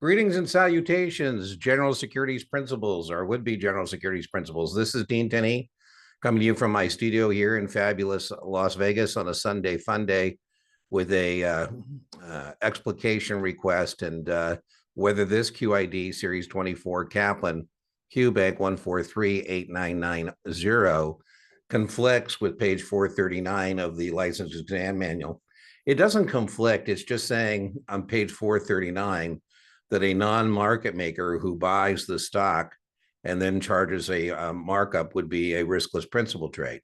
Greetings and salutations, General Securities Principles, or would-be General Securities Principles. This is Dean Tenney coming to you from my studio here in fabulous Las Vegas on a Sunday fun day with a explication request and whether this QID Series 24 Kaplan QBank 1438990 conflicts with page 439 of the license exam manual. It doesn't conflict. It's just saying on page 439 that a non-market maker who buys the stock and then charges a markup would be a riskless principal trade,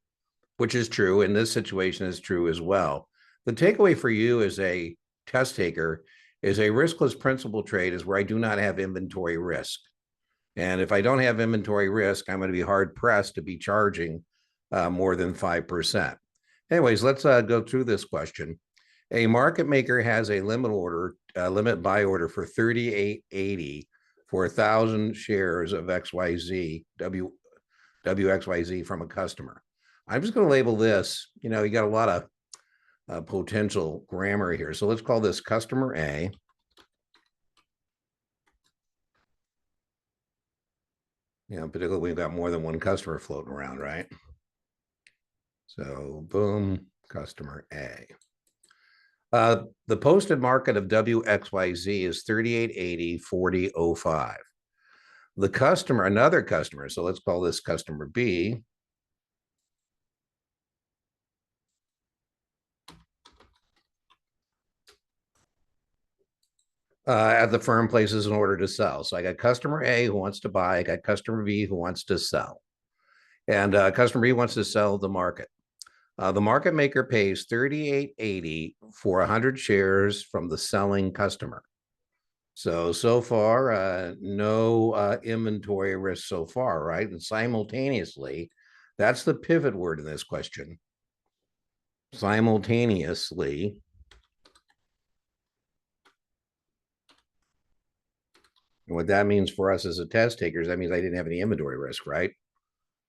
which is true. In this situation is true as well. The takeaway for you as a test taker is a riskless principal trade is where I do not have inventory risk. And if I don't have inventory risk, I'm going to be hard pressed to be charging more than 5%. Anyways, let's go through this question. A market maker has a limit buy order for 38.80 for 1,000 shares of XYZ, WXYZ from a customer. I'm just going to label this, you got a lot of potential grammar here. So let's call this customer A. Particularly we've got more than one customer floating around, right? So boom, customer A. The posted market of WXYZ is 38.80, 40.05. The customer, another customer, so let's call this customer B. At the firm places an order to sell. So I got customer A who wants to buy, I got customer B who wants to sell. And customer B wants to sell the market. The market maker pays 38.80 for 100 shares from the selling customer. So far, no inventory risk so far, right? And simultaneously, that's the pivot word in this question. Simultaneously, and what that means for us as a test takers, that means I didn't have any inventory risk, right?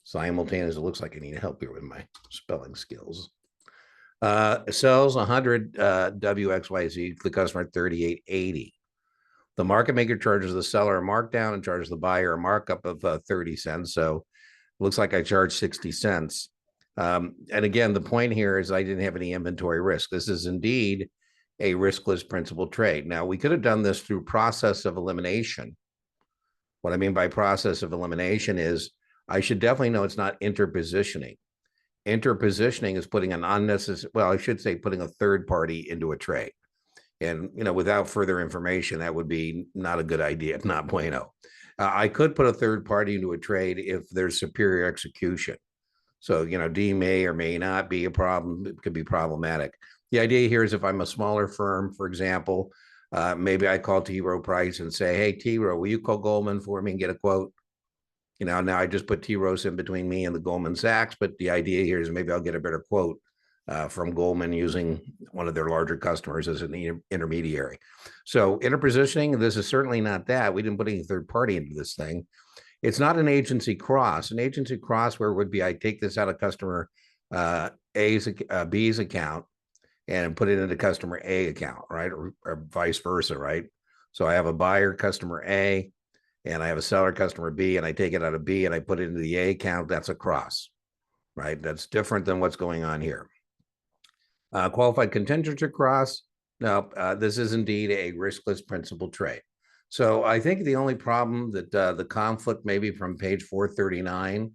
Simultaneous, it looks like I need help here with my spelling skills. Sells 100 WXYZ, the customer at 38.80. The market maker charges the seller a markdown and charges the buyer a markup of 30 cents. So it looks like I charged 60 cents. And again, the point here is I didn't have any inventory risk. This is indeed a riskless principal trade. Now, we could have done this through process of elimination. What I mean by process of elimination is I should definitely know it's not interpositioning. Interpositioning is putting an unnecessary, well, I should say putting a third party into a trade. And, without further information, that would be not a good idea, not bueno. I could put a third party into a trade if there's superior execution. So, D may or may not be a problem. It could be problematic. The idea here is if I'm a smaller firm, for example, maybe I call T. Rowe Price and say, hey, T. Rowe, will you call Goldman for me and get a quote? Now I just put T. Rowe in between me and the Goldman Sachs, but the idea here is maybe I'll get a better quote from Goldman using one of their larger customers as an intermediary. So interpositioning, this is certainly not that. We didn't put any third party into this thing. It's not an agency cross. An agency cross where it would be I take this out of customer B's account and put it into customer A account, right? Or vice versa, right? So I have a buyer customer A and I have a seller customer B and I take it out of B and I put it into the A account. That's a cross, right? That's different than what's going on here. Qualified contingency cross. Now, this is indeed a riskless principal trade. So I think the only problem that the conflict maybe from page 439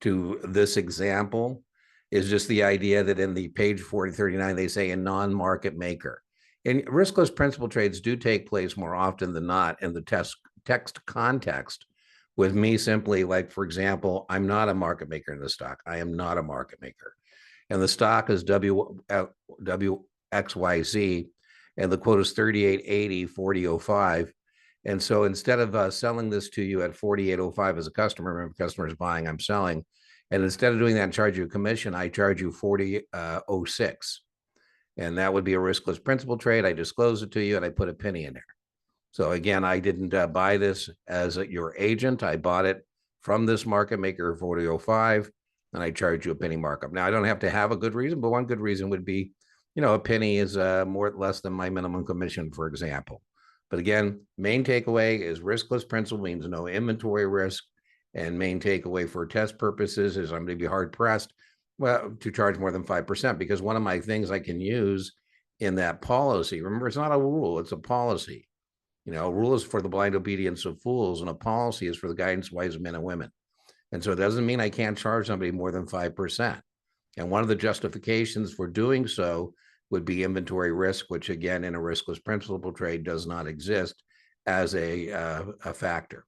to this example is just the idea that in the page 439, they say a non-market maker. And riskless principal trades do take place more often than not in the text context with me simply like, for example, I'm not a market maker in the stock. I am not a market maker. And the stock is WXYZ, and the quote is 38.80, 40.05. And so instead of selling this to you at 48.05 as a customer, remember, customer is buying, I'm selling. And instead of doing that and charge you a commission, I charge you 40.06. And that would be a riskless principal trade. I disclose it to you and I put a penny in there. So again, I didn't buy this as your agent. I bought it from this market maker 40.05. And I charge you a penny markup. Now, I don't have to have a good reason, but one good reason would be, a penny is less than my minimum commission, for example. But again, main takeaway is riskless principle means no inventory risk. And main takeaway for test purposes is I'm going to be hard pressed, well, to charge more than 5%, because one of my things I can use in that policy, remember, it's not a rule, it's a policy. A rule is for the blind obedience of fools, and a policy is for the guidance of wise men and women. And so it doesn't mean I can't charge somebody more than 5%. And one of the justifications for doing so would be inventory risk, which again, in a riskless principal trade does not exist as a factor.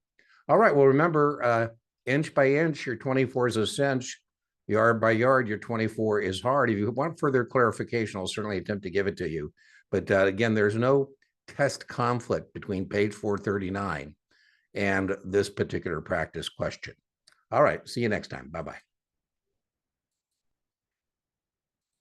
All right, well, remember, inch by inch, your 24 is a cinch. Yard by yard, your 24 is hard. If you want further clarification, I'll certainly attempt to give it to you. But again, there's no test conflict between page 439 and this particular practice question. All right, see you next time. Bye-bye.